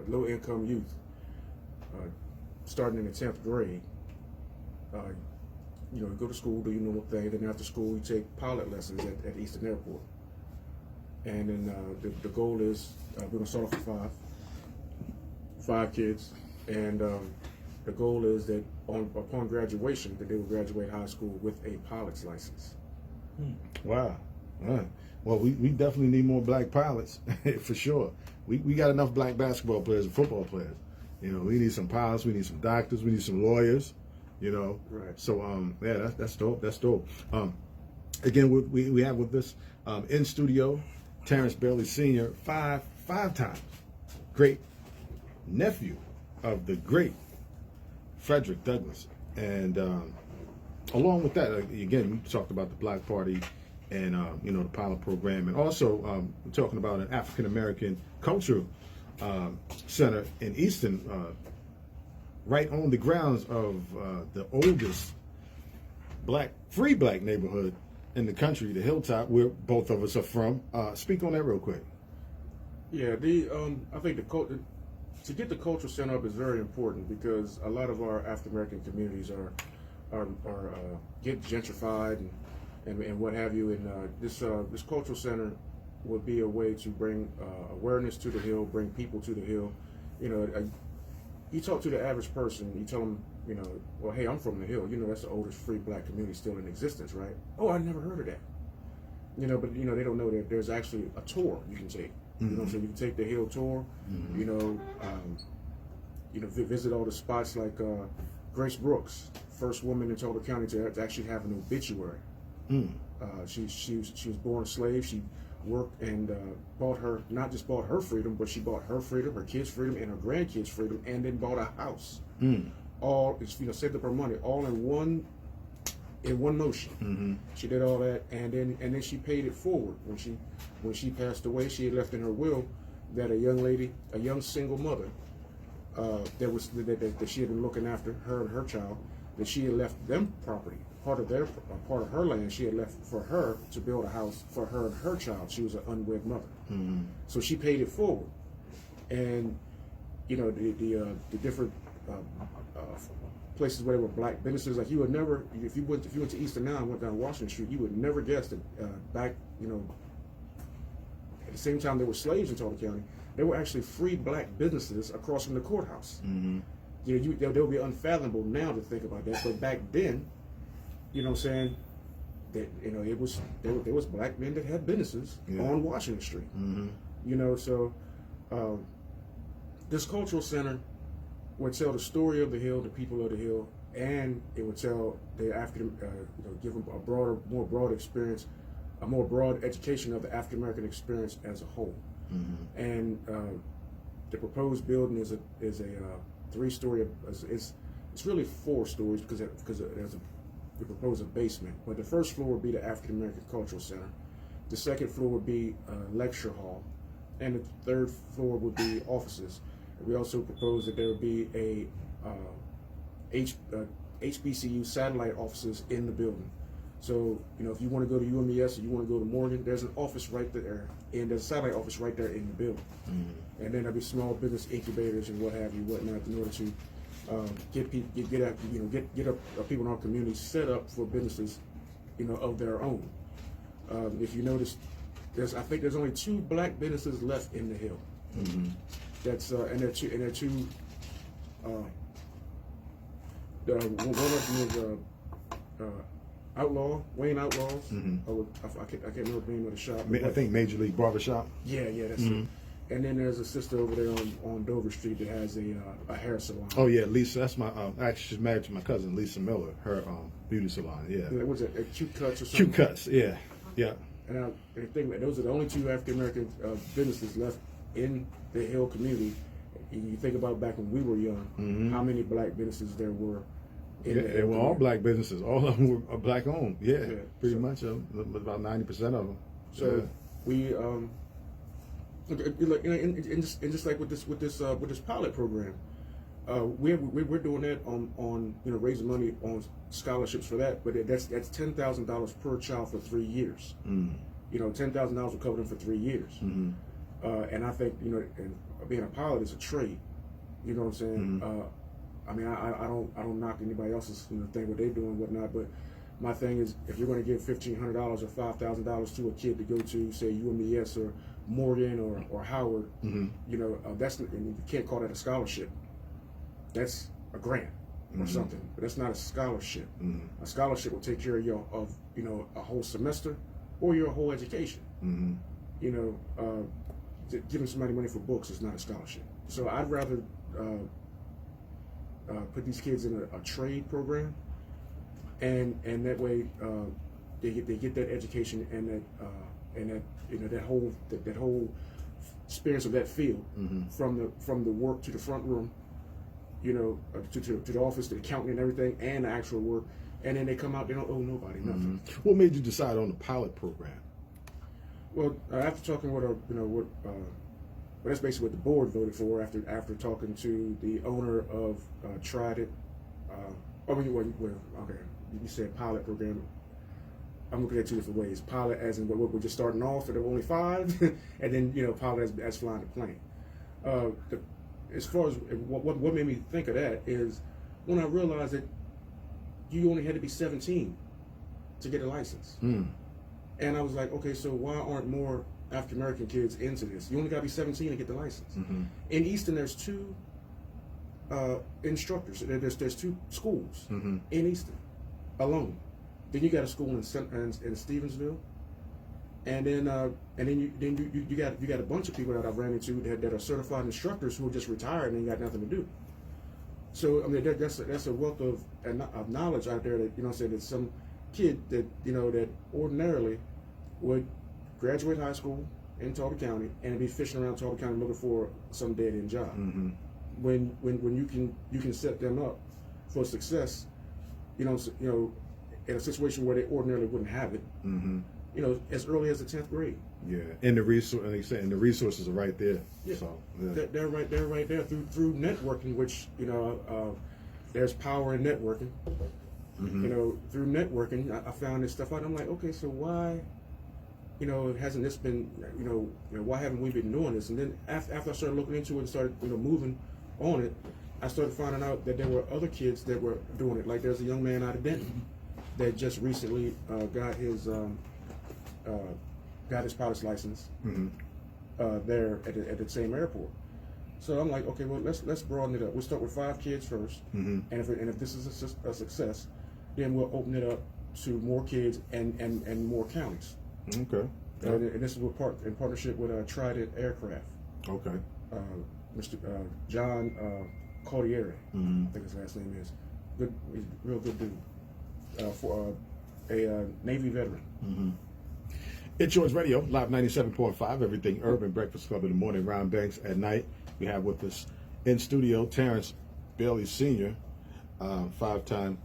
low-income youth, starting in the 10th grade. You go to school, do your normal thing. Then after school, you take pilot lessons at Eastern Airport. And then the goal is we're gonna start off with five kids, and the goal is that upon graduation, that they will graduate high school with a pilot's license. Wow. Well, we definitely need more black pilots for sure. We got enough black basketball players and football players. We need some pilots, we need some doctors, we need some lawyers. Right. So yeah, that's dope. That's dope. Again, we have with us in studio Terrence Bailey Sr., five times great nephew of the great Frederick Douglass. And along with that, again, we talked about the Black Party and the pilot program, and also we're talking about an African American cultural center in Easton, right on the grounds of the oldest free black neighborhood in the country, the Hilltop, where both of us are from. Speak on that real quick. Yeah, I think to get the cultural center up is very important, because a lot of our African American communities are get gentrified and what have you. And this cultural center would be a way to bring awareness to the Hill, bring people to the Hill. You talk to the average person, you tell them, well, hey, I'm from the Hill. That's the oldest free black community still in existence, right? Oh, I never heard of that. But they don't know that there's actually a tour you can take. Mm-hmm. So you can take the Hill tour. Mm-hmm. Visit all the spots like Grace Brooks, first woman in Tulsa County to actually have an obituary. She was born a slave. She worked and not just bought her freedom, but she bought her freedom, her kids' freedom, and her grandkids' freedom, and then bought a house. All saved up her money, all in one motion. Mm-hmm. She did all that, and then she paid it forward. When she passed away, she had left in her will that a young single mother, that she had been looking after her and her child, that she had left them property, part of her land. She had left for her to build a house for her and her child. She was an unwed mother, so she paid it forward. And the different places where there were black businesses, like you would never, if you went to Eastern now and went down Washington Street, you would never guess that back at the same time there were slaves in Tulsa County, there were actually free black businesses across from the courthouse. They'll be unfathomable now to think about that, but back then, what I'm saying, that there was black men that had businesses on Washington Street. So this cultural center would tell the story of the Hill, the people of the Hill, and it would tell the give them a more broad experience, a more broad education of the African American experience as a whole. And the proposed building is a 3-story. It's really 4 stories because we propose a basement. But the first floor would be the African American Cultural Center. The second floor would be a lecture hall, and the third floor would be offices. We also propose that there would be a HBCU satellite offices in the building. So, if you want to go to UMES or you want to go to Morgan, there's an office right there, and there's a satellite office right there in the building. And then there'll be small business incubators and what have you, whatnot, in order to get people in our community set up for businesses, of their own. If you notice, I think there's only 2 black businesses left in the Hill. That's and they're two. One of them was Wayne Outlaws. I can't remember the name of the shop. I think Major League Barbershop. Yeah, that's it. And then there's a sister over there on Dover Street that has a hair salon. Oh yeah, Lisa. That's my actually she's married to my cousin Lisa Miller. Her beauty salon. Yeah. Was it Cute Cuts or something? Cute Cuts. Yeah. And I think those are the only 2 African American businesses left in the Hill community. And you think about back when we were young, how many black businesses there were. They were all black businesses. All of them were black owned. Yeah, pretty much. About 90% of them. So we and just like with this pilot program, we're doing that on raising money on scholarships for that. But that's $10,000 per child for 3 years. $10,000 will cover them for 3 years. And I think, you know, and being a pilot is a trade. You know what I'm saying? I mean, I don't knock anybody else's, you know, thing what they're doing, whatnot. But my thing is, if you're going to give $1,500 or $5,000 to a kid to go to, say, UMES or Morgan or Howard, you know, and you can't call that a scholarship. That's a grant or something, but that's not a scholarship. A scholarship will take care of you know, a whole semester or your whole education. You know, giving somebody money for books is not a scholarship. So I'd rather put these kids in a trade program, and that way they get that education and that you know, that whole experience of that field, from the work to the front room, you know, to the office, to the accounting and everything, and the actual work, and then they come out, they don't owe nobody nothing. What made you decide on the pilot program? Well, after talking with well, that's basically what the board voted for. After talking to the owner of Tried It. Okay, you said pilot program. I'm looking at two different ways. Pilot as in we're just starting off, and there were only 5, and then, you know, pilot as flying the plane. As far as what made me think of that is when I realized that you only had to be 17 to get a license. And I was like, okay, so why aren't more African American kids into this? You only got to be 17 to get the license. In Easton, there's 2 instructors. There's 2 schools in Easton alone. Then you got a school in Stevensville, and then you got a bunch of people that I've ran into that are certified instructors who are just retired and ain't got nothing to do. So I mean, that's a wealth of knowledge out there that, you know, that some kid that, you know, that ordinarily would graduate high school in Talbot County and be fishing around Talbot County looking for some dead end job. When you can set them up for success, you know, in a situation where they ordinarily wouldn't have it, you know, as early as the 10th grade. Yeah, and the resources are right there. Yeah. So yeah. They're right there through networking, which, you know, there's power in networking. You know, through networking, I found this stuff out. I'm like, okay, so why, you know, hasn't this been, you know, why haven't we been doing this? And then after I started looking into it and started, you know, moving on it, I started finding out that there were other kids that were doing it. Like there's a young man out of Denton that just recently got his pilot's license there at the same airport. So I'm like, okay, well, let's broaden it up. We'll start with 5 kids first, and if this is a success, then we'll open it up to more kids and more counties. Okay. And this is in partnership with Tried It Aircraft. Okay. Mr. John Cordieri, I think his last name is. Good, he's a real good dude. For a Navy veteran. It's Yours Radio, live 97.5, everything urban, Breakfast Club in the morning, Ron Banks at night. We have with us in studio Terrence Bailey Sr., 5-time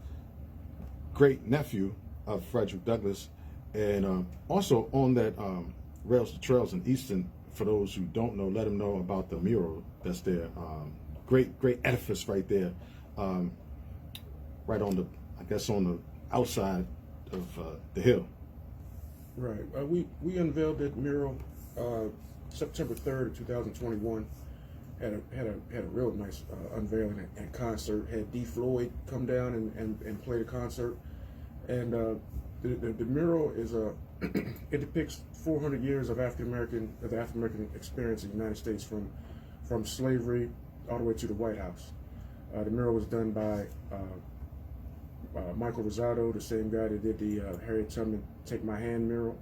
great nephew of Frederick Douglass, and also on that Rails to Trails in Easton. For those who don't know, let them know about the mural that's there. Great edifice right there, right on the outside of the hill. Right. We unveiled that mural September 3rd of 2021. Had a real nice unveiling and concert. Had D. Floyd come down and play the concert. And the mural is it depicts 400 years of the African American experience in the United States from slavery all the way to the White House. The mural was done by Michael Rosado, the same guy that did the Harriet Tubman Take My Hand mural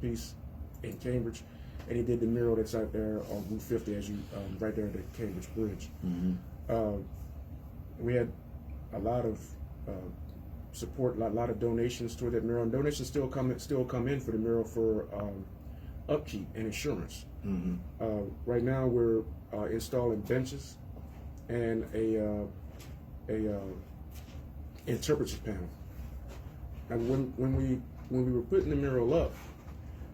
piece in Cambridge, and he did the mural that's out there on Route 50 as you right there at the Cambridge Bridge. We had a lot of support, a lot of donations toward that mural, and donations still come in for the mural for upkeep and insurance. Right now we're installing benches and a interpretive panel. And when we were putting the mural up,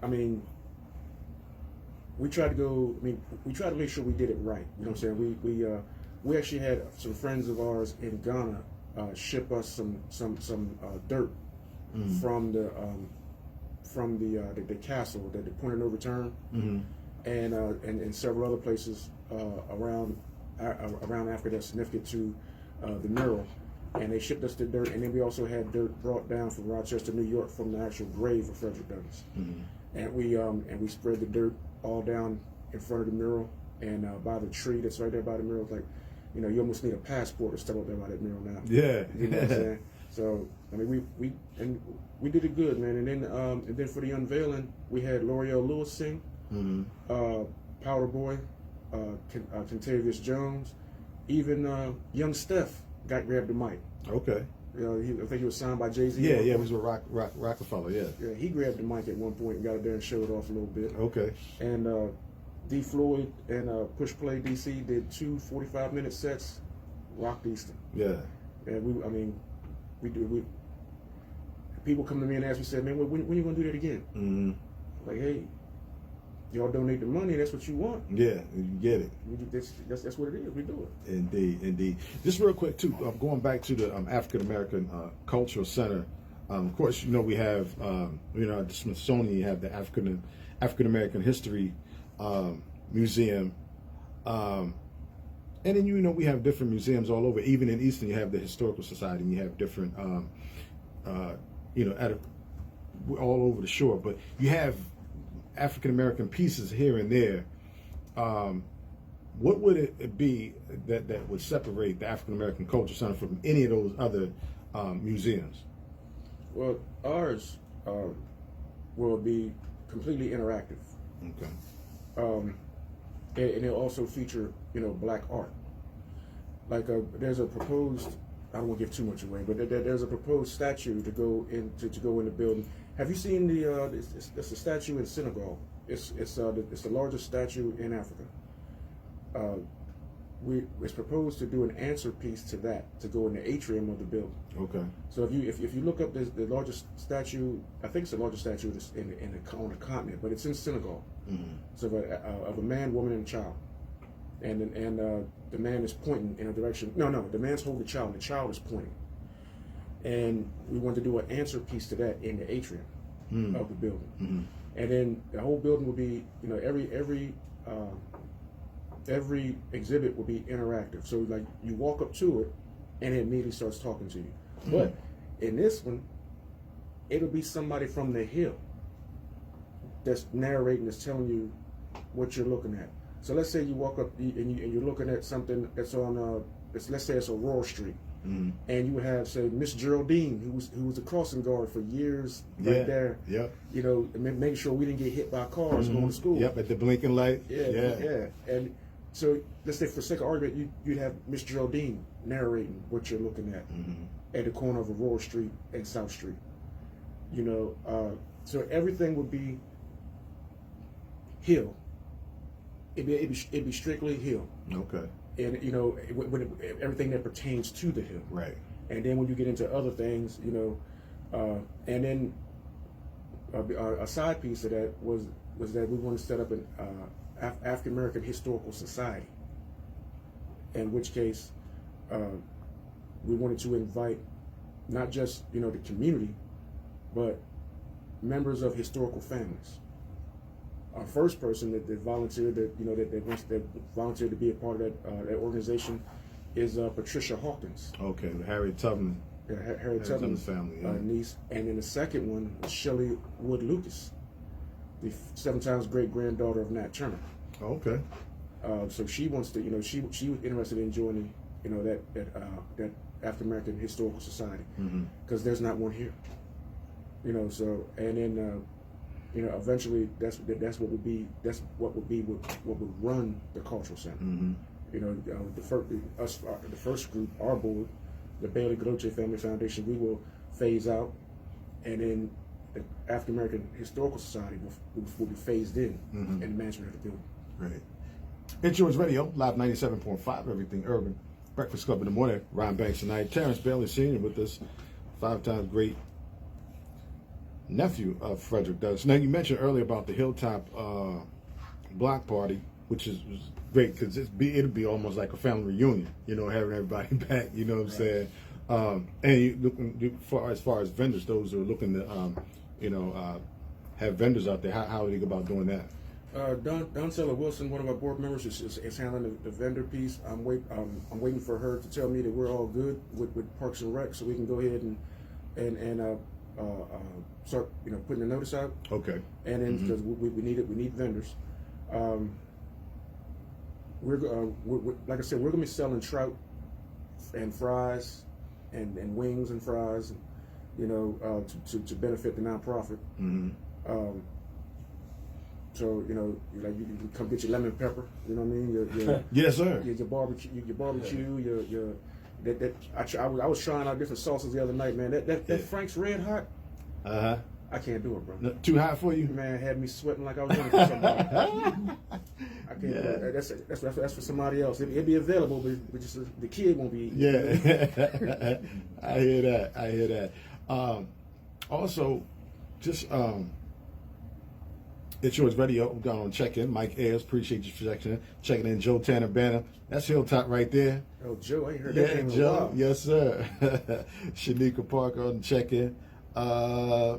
I mean, we tried to make sure we did it right. You know what I'm saying? We actually had some friends of ours in Ghana ship us some dirt from the castle, the point of no return. and several other places around Africa that's significant to the mural. And they shipped us the dirt, and then we also had dirt brought down from Rochester, New York, from the actual grave of Frederick Douglass. And we spread the dirt all down in front of the mural and by the tree that's right there by the mural. It's like, you know, you almost need a passport to step up there by that mural now. Yeah, you know what I'm saying. So I mean, we did it good, man. And then for the unveiling, we had L'Oreal Lewis sing, Powder Boy, Contavious Jones, even young Steph grabbed the mic. Okay. You know, I think he was signed by Jay-Z. Yeah, he was with Rockefeller. Yeah. Yeah, he grabbed the mic at one point and got up there and showed off a little bit. Okay. And D. Floyd and Push Play DC did 2 45-minute sets, rocked Easton. Yeah. And people come to me and ask me, said, man, when are you gonna do that again? Like, hey, y'all donate the money, that's what you want. Yeah, you get it. That's what it is. We do it. Indeed. Just real quick too, going back to the African American Cultural Center. Of course, you know we have at the Smithsonian you have the African American History Museum, and then you know we have different museums all over. Even in Easton, you have the Historical Society, and you have different all over the shore. But you have African American pieces here and there. What would it be that would separate the African American Culture Center from any of those other museums? Well, ours will be completely interactive. Okay. And it'll also feature, Black art. Like there's a proposed, I don't want to give too much away, but there's a proposed statue to go in the building. Have you seen it's a statue in Senegal? It's the largest statue in Africa. It's proposed to do an answer piece to that to go in the atrium of the building. Okay. So if you look up the largest statue, I think it's the largest statue on the continent, but it's in Senegal. So of a man, woman, and a child, and the man is pointing in a direction. No, the man's holding the child, and the child is pointing. And we want to do an answer piece to that in the atrium of the building. And then the whole building will be, every exhibit will be interactive. So like you walk up to it and it immediately starts talking to you. But in this one, it'll be somebody from the hill that's narrating, that's telling you what you're looking at. So let's say you walk up and you're looking at something that's on, let's say it's Aurora Street. And you have, say, Miss Geraldine, who was a crossing guard for years right there. Yep. Making sure we didn't get hit by cars going to school. Yep, at the blinking light. Yeah. And so let's say for sake of argument, you'd have Miss Geraldine narrating what you're looking at the corner of Aurora Street and South Street. So everything would be hill. It'd be strictly hill. Okay. And everything that pertains to the hill, right? And then when you get into other things, and then a side piece of that was that we want to set up an African American Historical Society. In which case, we wanted to invite not just the community, but members of historical families. Our first person that volunteered that volunteered to be a part of that organization is Patricia Hawkins. Okay, Harriet Tubman. Yeah, Harriet Tubman's family, niece, and then the second one was Shelley Wood Lucas, the 7 times great granddaughter of Nat Turner. Okay. So she wants to, she was interested in joining, that African American Historical Society, because there's not one here. So and then. Eventually that's what would run the cultural center. The first group, our board, the Bailey Groche Family Foundation, we will phase out, and then the African American Historical Society will be phased in the management of the building. Great. It's Yours Radio, live 97.5, everything urban. Breakfast Club in the morning. Ryan Banks tonight. Terrence Bailey Sr. with us, 5-time great nephew of Frederick Douglass. Now, you mentioned earlier about the Hilltop block party, which is great because it'll be almost like a family reunion, having everybody back. You know what I'm saying? And you looking as far as vendors, those who are looking to, have vendors out there. How do you go about doing that? Don Taylor Wilson, one of our board members, is handling the vendor piece. I'm waiting for her to tell me that we're all good with Parks and Rec, so we can go ahead and start putting the notice out. Okay. And then because we need vendors. We're like I said, we're gonna be selling trout and fries and wings and fries, to benefit the nonprofit. So you can come get your lemon pepper. You know what I mean? Your Yes, sir. Your barbecue. I was trying out different sauces the other night, man. That Frank's Red Hot. I can't do it, bro. Too hot for you? Man, had me sweating like I was doing it for somebody. I can't do it. That's for somebody else. It'll be available, but just the kid won't be eating. Yeah. I hear that. Also, just it's yours radio. I'm going to check in. Mike Ayers, appreciate you for checking in. Joe Tanner Banner. That's Hilltop right there. Oh, Joe, I ain't heard that name in a Joe. while. Yes, sir. Shanika Parker on the check-in.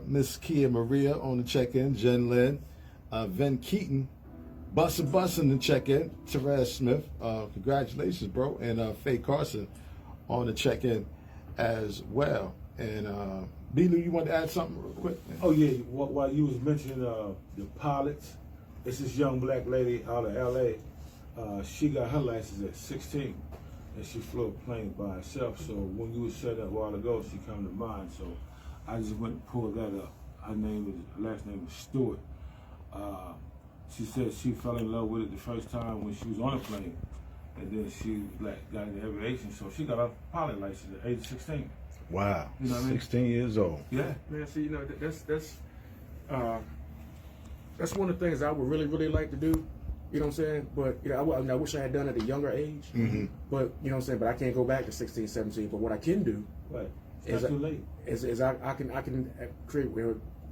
Miss Kia Maria on the check-in. Jen Lynn. Ven Keaton. Bussa on the check-in. Therese Smith. Congratulations, bro. And Faye Carson on the check-in as well. And B-Lou, you want to add something real quick? Oh yeah, while you was mentioning the pilots, it's this young black lady out of L.A. She got her license at 16, and she flew a plane by herself. So when you were saying that a while ago, she came to mind. So I just went and pulled that up. Her last name was Stewart. She said she fell in love with it the first time when she was on a plane, and then she got into aviation. So she got a pilot license at age 16. Wow. You know what I mean? 16 years old. Yeah. Man, see, that's one of the things I would really, really like to do. You know what I'm saying? But I wish I had done it at a younger age. But you know what I'm saying? But I can't go back to 16, 17. But what I can do It's not too late. Is I can create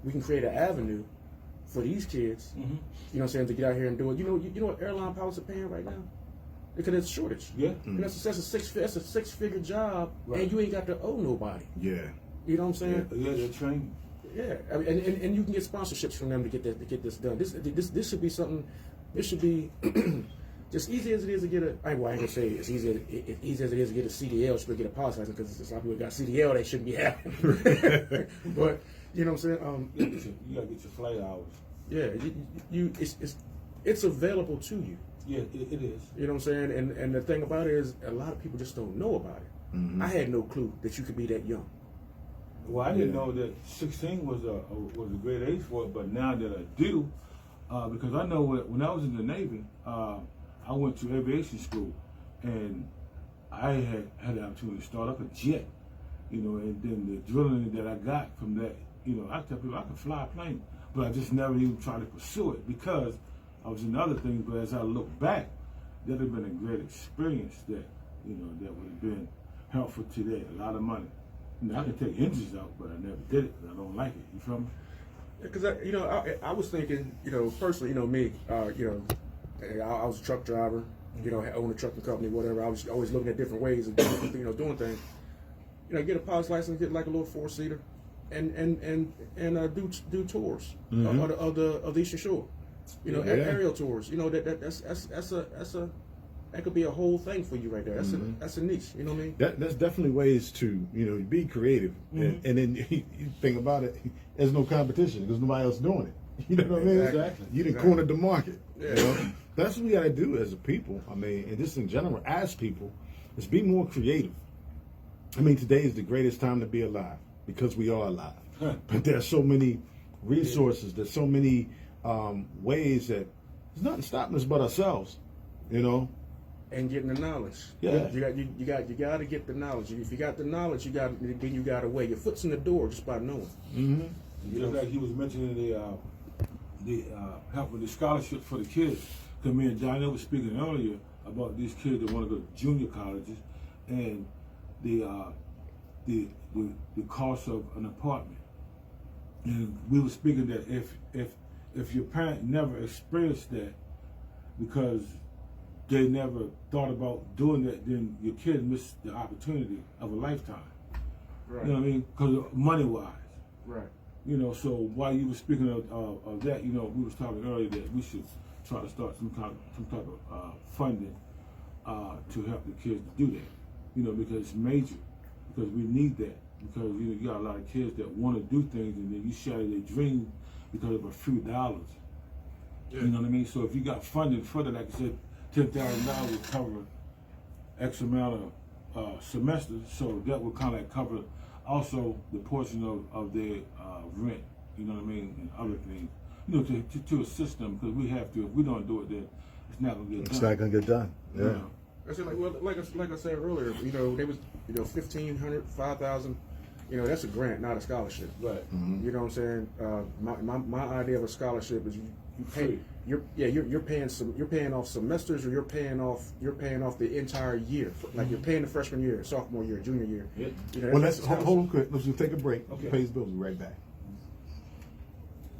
we can create an avenue for these kids. You know what I'm saying, to get out here and do it. You know what airline pilots are paying right now? Because it's a shortage. Yeah. That's a six-figure job, and you ain't got to owe nobody. Yeah. You know what I'm saying? Yeah, they're trained. Yeah, I mean, and you can get sponsorships from them to get this done. This should be something. This should be just easy as it is to get a. I ain't gonna say it's easy as it is to get a CDL. Should get a pilot's license because a lot of people got CDL. They shouldn't be having. But you know what I'm saying? You gotta get your flight hours. Yeah, it's available to you. Yeah, it is. You know what I'm saying? And the thing about it is, a lot of people just don't know about it. I had no clue that you could be that young. Well, I didn't know that 16 was a great age for it, but now that I do, because I know when I was in the Navy, I went to aviation school, and I had the opportunity to start up a jet, and then the drilling that I got from that, I tell people I could fly a plane, but I just never even tried to pursue it because I was in other things. But as I look back, that would have been a great experience that, that would have been helpful today. A lot of money. I could take engines out, but I never did it. I don't like it. You feel me? Because I was thinking, personally, me, I was a truck driver, I owned a trucking company, whatever. I was always looking at different ways of doing things. Get a pilot's license, get like a little 4-seater, and do tours of the Eastern Shore, aerial tours. That could be a whole thing for you right there. That's a niche. You know what I mean? That's definitely ways to be creative, and then you think about it. There's no competition because nobody else doing it. You know what I mean? Exactly. You done cornered the market. Yeah. That's what we got to do as a people. I mean, and just in general, as people, is be more creative. I mean, today is the greatest time to be alive because we are alive. But there's so many resources. There's so many ways that there's nothing stopping us but ourselves. And getting the knowledge. Yeah. You got to get the knowledge. If you got the knowledge, then you got a way. Your foot's in the door just by knowing. Just like he was mentioning the help with the scholarship for the kids. Because me and Johnny was speaking earlier about these kids that want to go to junior colleges and the cost of an apartment. And we were speaking that if your parent never experienced that because they never thought about doing that, then your kid missed the opportunity of a lifetime. Right. You know what I mean? Because money-wise. Right. So while you were speaking of that, we was talking earlier that we should try to start some type of funding to help the kids do that. You know, because it's major. Because we need that. Because you got a lot of kids that want to do things, and then you shatter their dreams because of a few dollars. Yeah. You know what I mean? So if you got funding for that, like I said, $10,000 would cover X amount of semesters. So that would kind of cover also the portion of their rent. You know what I mean, and other things. You know, to assist them, because we have to. If we don't do it, then it's not gonna get done. It's not gonna get done. Yeah. You know? I said, like I said earlier, you know, they was, you know, 1,500, 5,000. You know, that's a grant, not a scholarship. Right. You know what I'm saying? My idea of a scholarship is you pay. You're paying off semesters, or you're paying off the entire year. Like you're paying the freshman year, sophomore year, junior year. Yeah. You know, Well, let's hold on quick. Let's just take a break. Okay. Pays bills. We'll be right back.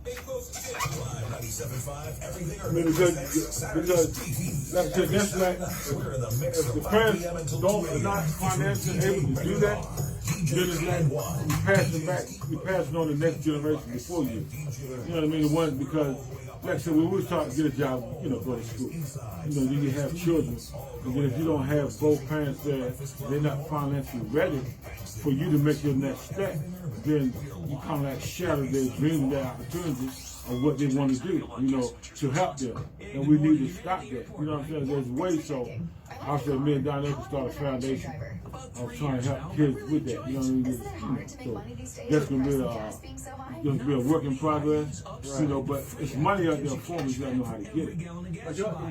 Because like I said, that's like, if the parents are not financially able to do that, then it's like we pass it on to the next generation before you. You know what I mean? The one, because like I said, when we was trying to get a job, you know, go to school. You know, you have children, and then if you don't have both parents there, they're not financially ready for you to make your next step, then you kind of like shatter their dreams, their opportunities of what they want to do, you know, to help them. And we need to stop that. You know what I'm saying? There's ways. So I said, me and Donni-Oh can start a foundation of trying to help kids with that. You know what I mean? So that's going to be a work in progress, you know, but it's money out there for me. You got to know how to get it.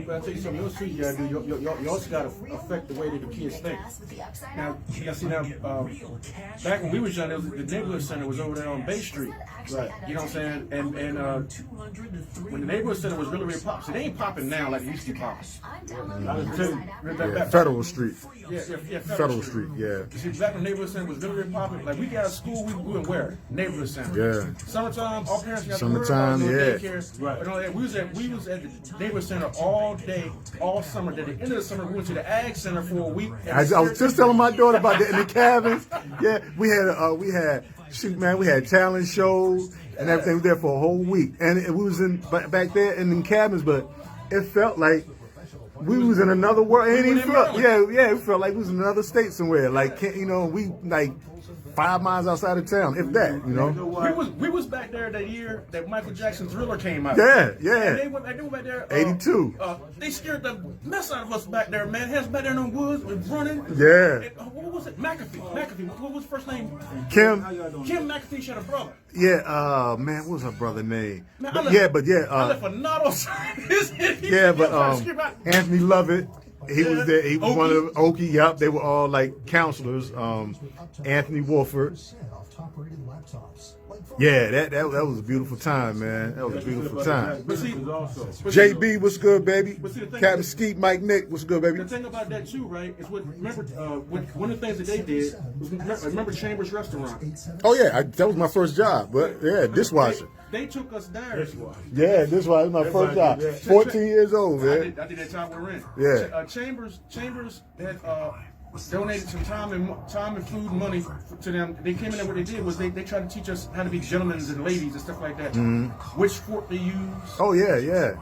But I tell you something else too. You got to do. You also got to affect the way that the kids think. Now, back when we was young, the neighborhood center was over there on Bay Street. Right. You know what I'm saying? And when the neighborhood center was really popping, so they ain't popping now like it used to be popping. Federal Street. Yeah, Federal Street. Yeah. See, back when the neighborhood center was really popping, like we got out of school, we went where? Neighborhood center. Yeah. Summertime, all parents got Summertime, to yeah. daycare. Right. And all that. We was at the neighborhood center all day, all summer. At the end of the summer, we went to the ag center for a week. I was just telling my daughter about that in the cabins. Yeah, we had talent shows and everything. We was there for a whole week, and we was back there in the cabins, but it felt like we was in another world. It felt like we was in another state somewhere. Like, you know, we like 5 miles outside of town, if that, you know. We was back there that year that Michael Jackson Thriller came out. Yeah. And they went back there. 82. They scared the mess out of us back there, man. Hands back there in the woods, was running. Yeah. What was it? McAfee. What was his first name? Kim McAfee. She had a brother. Yeah. Man, what was her brother's name? Man, I left a knot on. Anthony Lovett. He was there. He was one of the Okie. Yup, they were all like counselors. Anthony Wolford. Yeah, that was a beautiful time, man. That was a beautiful time. JB, what's good, baby? Captain Skeet, Mike Nick, what's good, baby? The thing about that too, right? Is remember one of the things that they did. Remember Chambers Restaurant? Oh yeah, that was my first job. But yeah, dishwasher. They took us there. Yeah, this was my first job. 14 years old, man. I did that time with rent. Yeah. Chambers had donated some time and food and money to them. They came in there. What they did was they tried to teach us how to be gentlemen and ladies and stuff like that. Which fork to use. Oh yeah.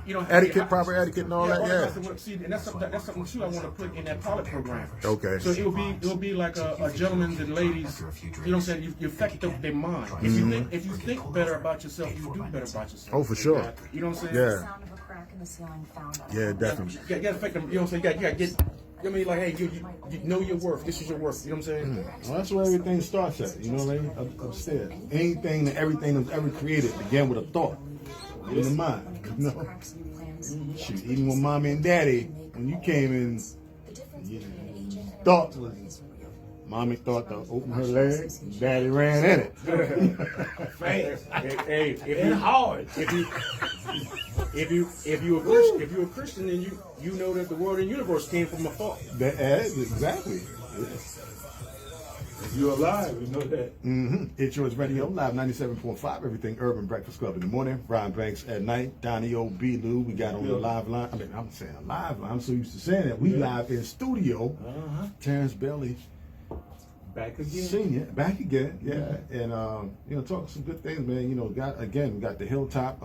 You know, etiquette, proper etiquette, and all that. Yeah. See, and that's something too I want to put in that pilot program. Okay. So it'll be like a gentlemen and ladies. You know what I'm saying? You affect their mind. If you think better about yourself, you do better about yourself. Oh, for sure. You know what I'm saying? Yeah. Yeah, definitely. You gotta affect them. You know what I'm saying? You gotta get. I mean, like, hey, you know your worth. This is your worth. You know what I'm saying? Well, that's where everything starts at. You know what I mean? Upstairs. Anything and everything that was ever created began with a thought in the mind. You know? Shoot, even with mommy and daddy, when you came in, thought was. Mommy thought to open her legs, daddy ran in it. Fast. Hey, hard. If you're a Christian, then you know that the world and universe came from a thought. Exactly. If you're alive, you know that. It's Yours Radio, live 97.5, Everything Urban Breakfast Club in the morning. Brian Banks at night. Donni-Oh, B-Lou, we got on the live line. I mean, I'm saying live line. I'm so used to saying that. We live in studio. Terrence Bailey. Back again. Senior, back again, yeah. And, talking some good things, man. You know, we got the Hilltop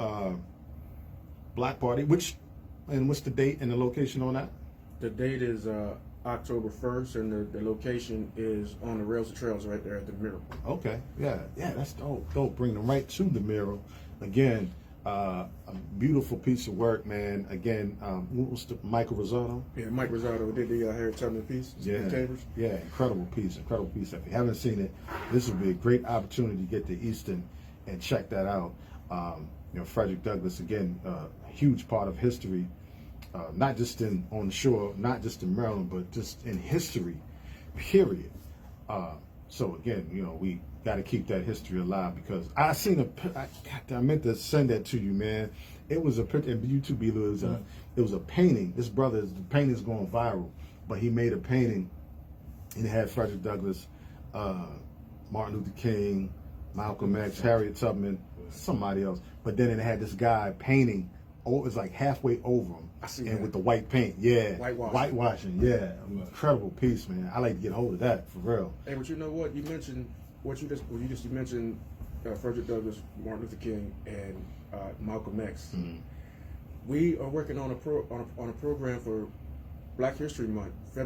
Black Party, which And what's the date and the location on that? The date is October 1st, and the location is on the Rails to Trails right there at the Miracle. Okay, yeah, that's dope. Dope. Bring them right to the Miracle. Again, a beautiful piece of work, man. Again, what was the Michael Rosado? Yeah, Mike Rosado did the Harriet Tubman piece. Yeah, Chambers. yeah, incredible piece. If you haven't seen it, this would be a great opportunity to get to Easton and check that out. Frederick Douglass, again, a huge part of history, not just on the shore, not just in Maryland, but just in history, period. So again, we got to keep that history alive, because I seen I meant to send that to you, man. It was a picture, and YouTube, it was a painting. The painting is going viral, but he made a painting, and it had Frederick Douglass, Martin Luther King, Malcolm X, Harriet Tubman, somebody else. But then it had this guy painting, it was like halfway over him, and with the white paint, whitewashing, incredible piece, man. I like to get hold of that for real. Hey, but you know what? You mentioned you mentioned Frederick Douglass, Martin Luther King, and Malcolm X. Mm-hmm. We are working on a program for Black History Month, the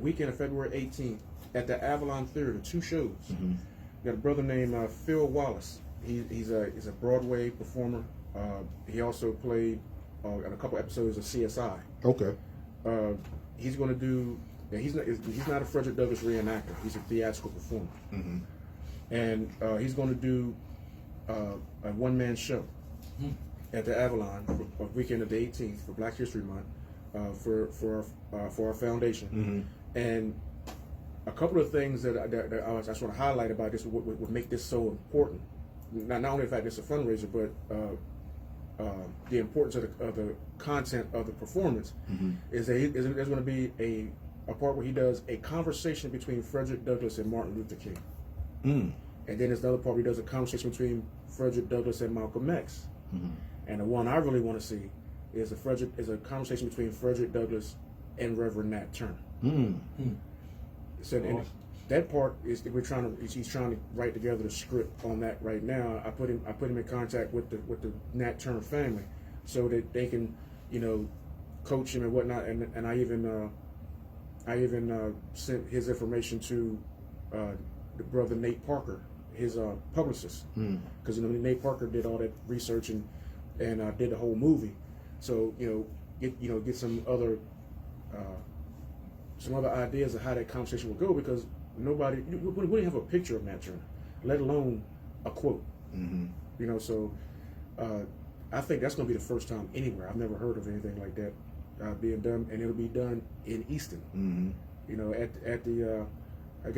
weekend of February 18th at the Avalon Theater. 2 shows. Mm-hmm. Got a brother named Phil Wallace. He's a Broadway performer. He also played in a couple episodes of CSI. Okay. He's going to do. He's not a Frederick Douglass reenactor. He's a theatrical performer. Mm-hmm. And he's going to do a one-man show at the Avalon for weekend of the 18th for Black History Month for our foundation. Mm-hmm. And a couple of things that I just want to highlight about this would make this so important. Not only the fact it's a fundraiser, but the importance of the content of the performance is that there's going to be a part where he does a conversation between Frederick Douglass and Martin Luther King. Mm. And then there's another part where he does a conversation between Frederick Douglass and Malcolm X. Mm-hmm. And the one I really want to see is a conversation between Frederick Douglass and Reverend Nat Turner. Mm. So and that part is he's trying to write together the script on that right now. I put him in contact with the Nat Turner family so that they can coach him and whatnot. And I even sent his information to the brother Nate Parker, his publicist, because Nate Parker did all that research and did the whole movie. So get some other ideas of how that conversation will go, because we didn't have a picture of Nat Turner, let alone a quote. Mm-hmm. So I think that's going to be the first time anywhere. I've never heard of anything like that being done, and it'll be done in Easton. Mm-hmm. At the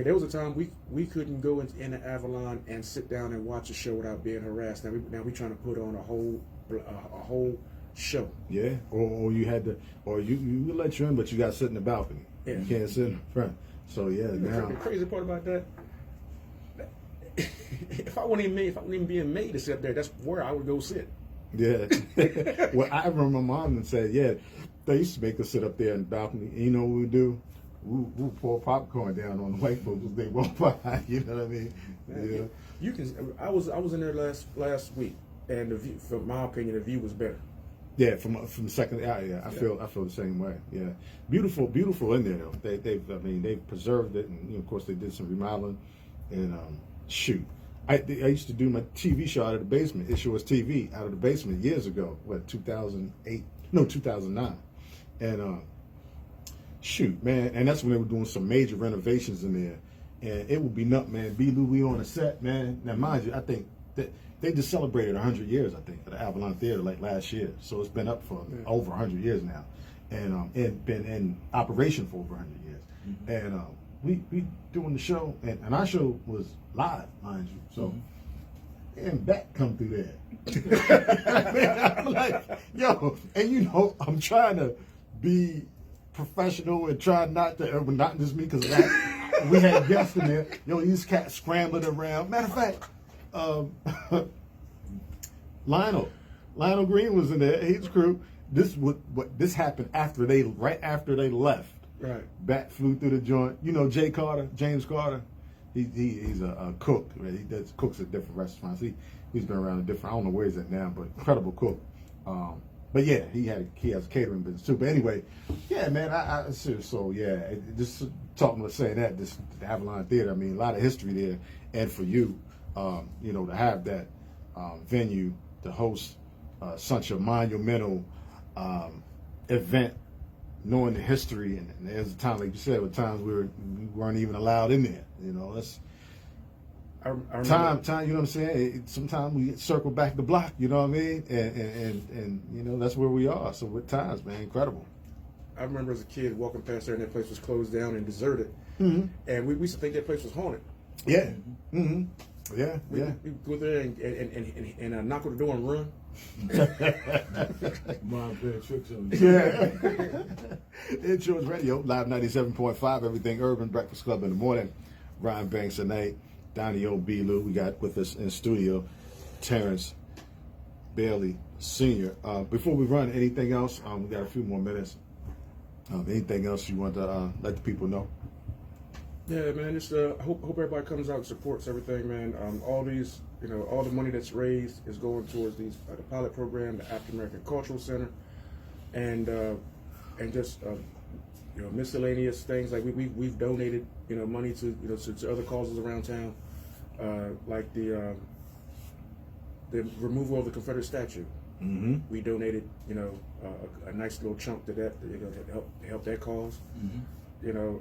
there was a time we couldn't go in the Avalon and sit down and watch a show without being harassed. Now we're trying to put on a whole show. Yeah, or you had to, or you let you in, but you got to sit in the balcony. Yeah. You can't sit in front. So now The crazy part about that, if I wasn't even being made to sit up there, that's where I would go sit. Yeah. Well, I remember my mom said, they used to make us sit up there in the balcony. And you know what we do? We pour popcorn down on the white folks as they walk by. You know what I mean? Yeah. You can. I was in there last week, and the view, from my opinion, the view was better. Yeah, from the second. Yeah, I feel the same way. Yeah, beautiful in there though. They've preserved it, and of course they did some remodeling. And shoot, I used to do my TV show out of the basement. It was TV out of the basement years ago. 2008? No, 2009. And shoot, man, and that's when they were doing some major renovations in there. And it would be nuts, man. B. Louie on the set, man. Now, mind you, I think that they just celebrated 100 years, I think, at the Avalon Theater like last year. So it's been up for over 100 years now, and been in operation for over 100 years. Mm-hmm. And we doing the show, and our show was live, mind you. So and Beck come through there. I'm like, yo, and I'm trying to be professional and try not just me, because we had guests in there. These cats scrambling around. Matter of fact, Lionel Green was in there. His crew. This happened right after they left. Right. Bat flew through the joint. James Carter. He's a cook. Right? He cooks at different restaurants. He's been around I don't know where he's at now, but incredible cook. But yeah, he has a catering business too. But anyway, yeah, man, I so yeah, just talking to saying that this the Avalon Theater. I mean, a lot of history there, and for you, you know, to have that venue to host such a monumental event, knowing the history, and there's a time, like you said, with times we weren't even allowed in there. You know, that's. I remember, Time, you know what I'm saying? Sometimes we circle back the block, you know what I mean? And you know, that's where we are. So with times, man, incredible. I remember as a kid walking past there and that place was closed down and deserted. Mm-hmm. And we used to think that place was haunted. Yeah. Mm-hmm. Yeah, We go there and knock on the door and run. Mom playing tricks on you. Yeah. Insurance Radio, Live 97.5, Everything Urban, Breakfast Club in the morning. Ryan Banks tonight. Donni-Oh, B-Lou. We got with us in studio Terrence Bailey Sr. Before we run, anything else? We got a few more minutes. Anything else you want to let the people know? Yeah, man. Just hope everybody comes out and supports everything, man. All these, you know, all the money that's raised is going towards these the pilot program, the African American Cultural Center, and just you know, miscellaneous things like we've donated, you know, money to, you know, to other causes around town, like the removal of the Confederate statue. Mm-hmm. We donated, you know, a nice little chunk to that, you know, to help that cause. Mm-hmm. You know,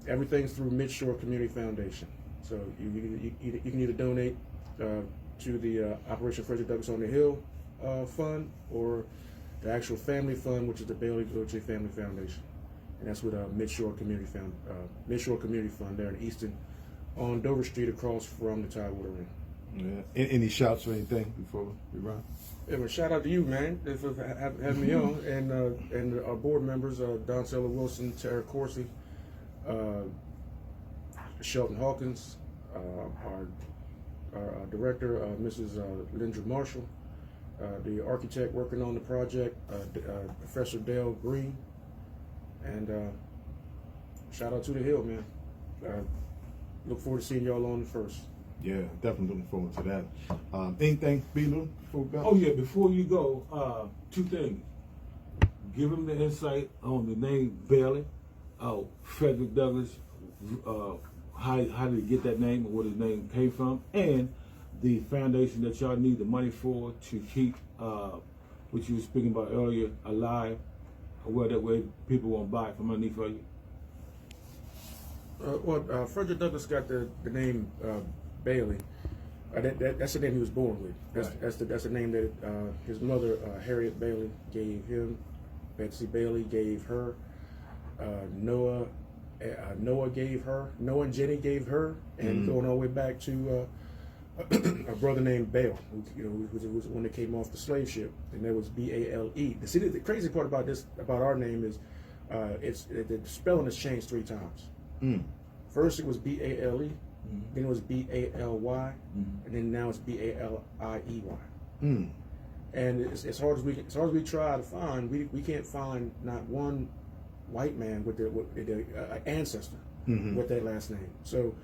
everything's through Midshore Community Foundation. So you can either donate to the Operation Frederick Douglass on the Hill fund, or the actual family fund, which is the Bailey Doche Family Foundation, and that's with Midshore Community Fund there in Easton, on Dover Street, across from the Tidewater Inn. Yeah. Any shouts or anything before we run? Yeah, well, shout out to you, man, for having me on, and our board members, Don Sella Wilson, Tara Corsi, Shelton Hawkins, our director, Mrs. Lindra Marshall, the architect working on the project, Professor Dale Green, and shout out to the Hill, man. Look forward to seeing y'all on the 1st. Yeah, definitely looking forward to that. Anything, B-Lou, before we go? Oh yeah, before you go, two things. Give him the insight on the name Bailey, Frederick Douglass, how did he get that name and where his name came from, and the foundation that y'all need the money for to keep what you were speaking about earlier alive, where that way people won't buy it from underneath of you. Frederick Douglass got the name Bailey. That's the name he was born with. That's the name that his mother, Harriet Bailey, gave him. Betsy Bailey gave her. Noah gave her. Noah and Jenny gave her, and going all the way back to a brother named Bale, who was the one that came off the slave ship, and that was B-A-L-E. See, the crazy part about our name is, the spelling has changed 3 times. First it was B-A-L-E, then it was B-A-L-Y, and then now it's B-A-L-I-E-Y. And as hard as we try to find, we can't find not one white man with the ancestor with that last name. So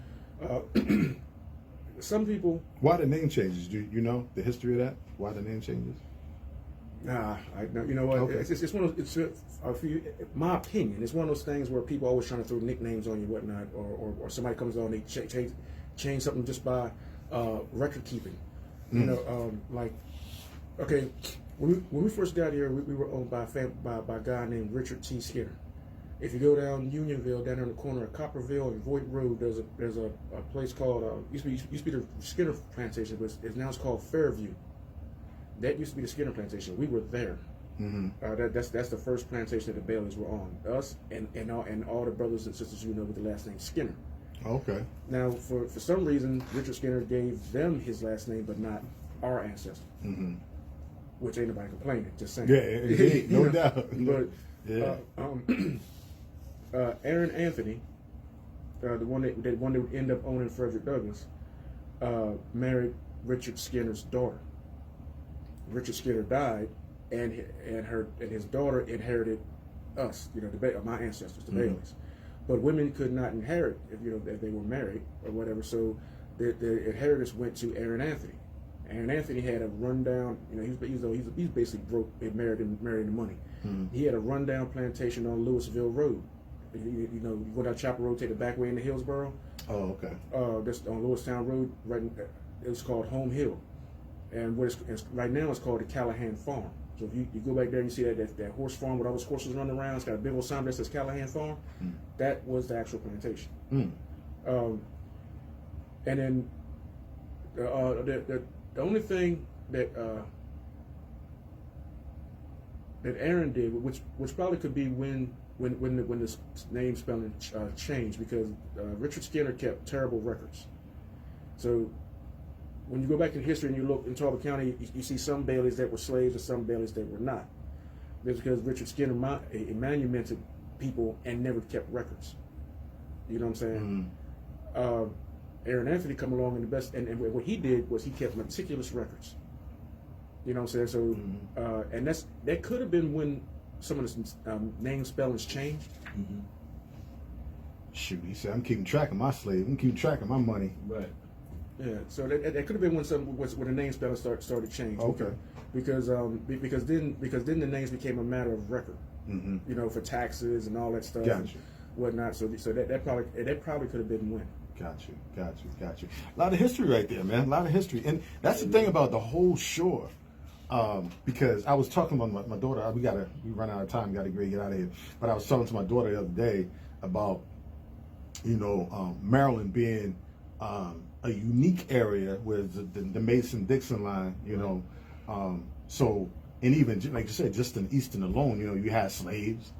some people. Why the name changes? Do you know the history of that? Why the name changes? Nah, you know what? Okay. It's one of my opinion. It's one of those things where people are always trying to throw nicknames on you, whatnot, or somebody comes on, they change something just by record keeping. You know, like, okay, when we first got here, we were owned by a guy named Richard T. Skinner. If you go down Unionville, down on the corner of Copperville and Voight Road, there's a place called used to be the Skinner Plantation, but it's called Fairview. That used to be the Skinner Plantation. We were there. That's the first plantation that the Baileys were on. Us and all the brothers and sisters you know with the last name Skinner. Okay. Now, for some reason, Richard Skinner gave them his last name, but not our ancestor. Which ain't nobody complaining. Just saying. Yeah, indeed, no doubt. But yeah. Aaron Anthony, the one that would end up owning Frederick Douglass, married Richard Skinner's daughter. Richard Skinner died, and his daughter inherited us, my ancestors, the Baileys. But women could not inherit if they were married or whatever. So the inheritance went to Aaron Anthony, And Anthony had a rundown. You know, he's basically broke and married in money. He had a rundown plantation on Louisville Road. You know, you go down Chapel Road, take the back way into Hillsboro. Oh, okay. That's on Lewistown Road. Right, it was called Home Hill, and right now it's called the Callahan Farm. So if you go back there and you see that horse farm with all those horses running around, it's got a big old sign that says Callahan Farm. That was the actual plantation. And then the only thing that Aaron did, which probably could be when the name spelling changed, because Richard Skinner kept terrible records. So when you go back in history and you look in Talbot County, you see some Baileys that were slaves and some Baileys that were not. That's because Richard Skinner manumitted people and never kept records. You know what I'm saying? Aaron Anthony come along and what he did was he kept meticulous records. You know what I'm saying? So and that could have been when some of the name spellings changed. Shoot, he said, I'm keeping track of my slave. I'm keeping track of my money. Right. Yeah, so that could have been when the name spelling started changing. Okay. Because then the names became a matter of record. You know, for taxes and all that stuff. Gotcha. Whatnot. So that probably could have been when. Got you. A lot of history right there, man. A lot of history, and that's the thing about the whole shore. Because I was talking about my daughter. We run out of time. Got to get out of here. But I was talking to my daughter the other day about, you know, Maryland being a unique area with the Mason-Dixon line, you know. So, and even like you said, just in Easton alone, you know, you had slaves,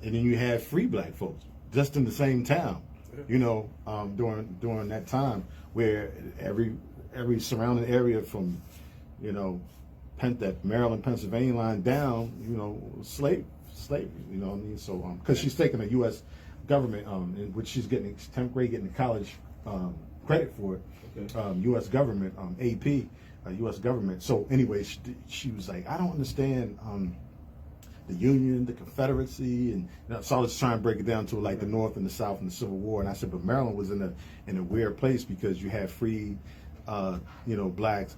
and then you had free black folks just in the same town, you know, during that time, where every surrounding area from, you know, that Maryland, Pennsylvania line down, you know, slavery, you know what I mean? So, because she's taking a U.S. government, in which she's getting 10th grade, getting college credit for it, U.S. government, AP, U.S. government. So anyway, she was like, I don't understand the Union, the Confederacy, and you know, so I was trying to break it down to like the North and the South and the Civil War. And I said, but Maryland was in a weird place because you had free, you know, blacks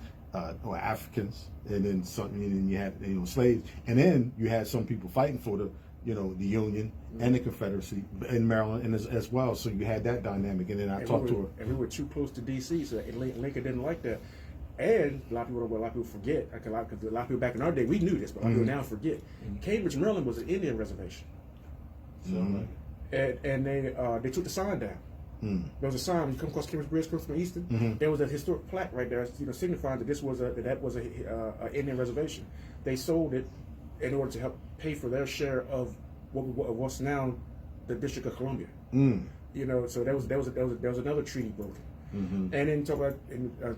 or Africans, and then some, and then you had, you know, slaves, and then you had some people fighting for the, you know, the Union and the Confederacy in Maryland, and as well. So you had that dynamic, and then I talked to her. And we were too close to D.C., so Lincoln didn't like that. And a lot of people forget, because a lot of people back in our day, we knew this, but a lot of people now forget. Cambridge, Maryland was an Indian reservation. And they took the sign down. There was a sign when you come across Cambridge Bridge, comes from Easton. There was a historic plaque right there, you know, signifying that that was a Indian reservation. They sold it in order to help pay for their share of what's now the District of Columbia. You know, so there was another treaty broken. And then talk about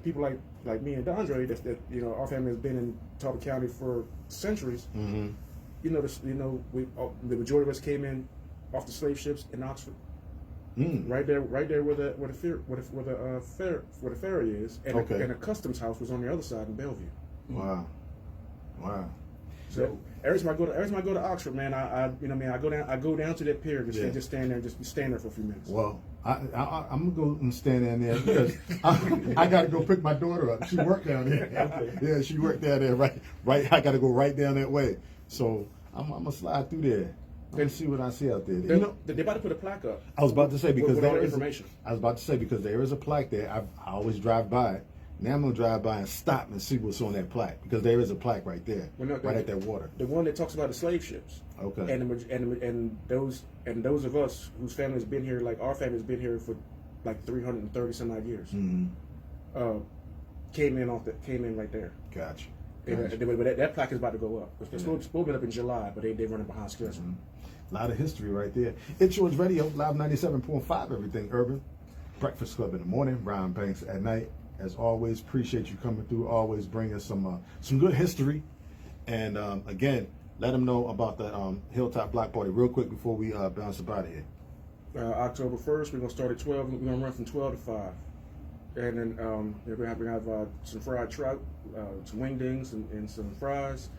people like me and Dondre, that you know, our family has been in Talbot County for centuries. You know, the majority of us came in off the slave ships in Oxford. Right there where the ferry is, and a customs house was on the other side in Bellevue. Wow. So every time I go to Oxford, man, I go down to that pier and just stand there and just stand there for a few minutes. Well, I'm gonna go and stand down there because I gotta go pick my daughter up. She worked down there. Yeah, she worked down there. Right. I gotta go right down that way. So I'm gonna slide through there. Let's see what I see out there. You know, they're about to put a plaque up. I was about to say because there is information. I was about to say because there is a plaque there. I always drive by it. Now I'm gonna drive by and stop and see what's on that plaque because there is a plaque right there, right at that water. The one that talks about the slave ships. Okay. And those of us whose family has been here, like our family has been here for like 330 some odd years. Came in right there. Gotcha. But that plaque is about to go up. It's supposed to be up in July, but they're running behind schedule. A lot of history right there. It's George Radio, Live 97.5, everything urban. Breakfast Club in the morning, Ryan Banks at night. As always, appreciate you coming through. Always bring us some good history. And again, let them know about the Hilltop Block Party real quick before we bounce up out of here. October 1st, we're going to start at 12. We're going to run from 12 to 5. And then we're going to have some fried trout, some wingdings, and some fries,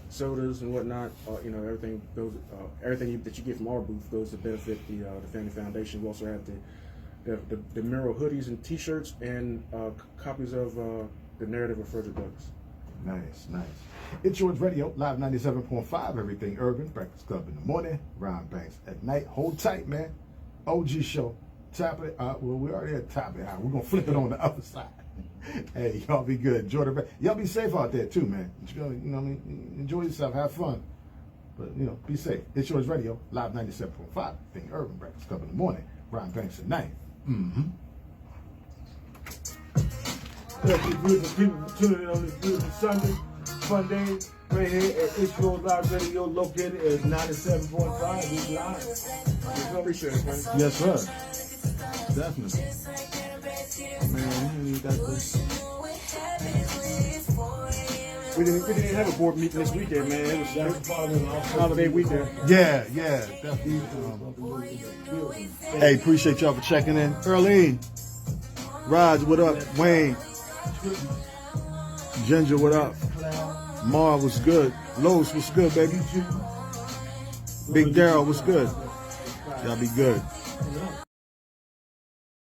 sodas and whatnot. You know, everything that you get from our booth goes to benefit the Family Foundation. We also have the mural hoodies and T-shirts and copies of The Narrative of Frederick Douglass. Nice, nice. It's Yours Radio, live 97.5, everything urban. Breakfast Club in the morning, Ron Banks at night. Hold tight, man. OG show. Top it. Well, we already at top it. We're gonna flip it on the other side. Hey, y'all be good. Enjoy the. Y'all be safe out there too, man. You know what I mean? Enjoy yourself. Have fun. But be safe. It's Yours Radio, live 97.5, everything urban. Breakfast Club in the morning, Ron Banks at night. Thank you, beautiful people, for tuning in on this beautiful Sunday, fun day, right here at It's Yours Live Radio, located at 97.5. We live. Appreciate it, man. Yes, sir. Definitely. Man, you got this. We didn't have a board meeting this weekend, man. It was holiday weekend. Yeah, definitely. Hey, appreciate y'all for checking in. Early. Raj, what up? Wayne. Ginger, what up? Mar, what's good? Los, what's good, baby? Big Daryl, what's good? Y'all be good.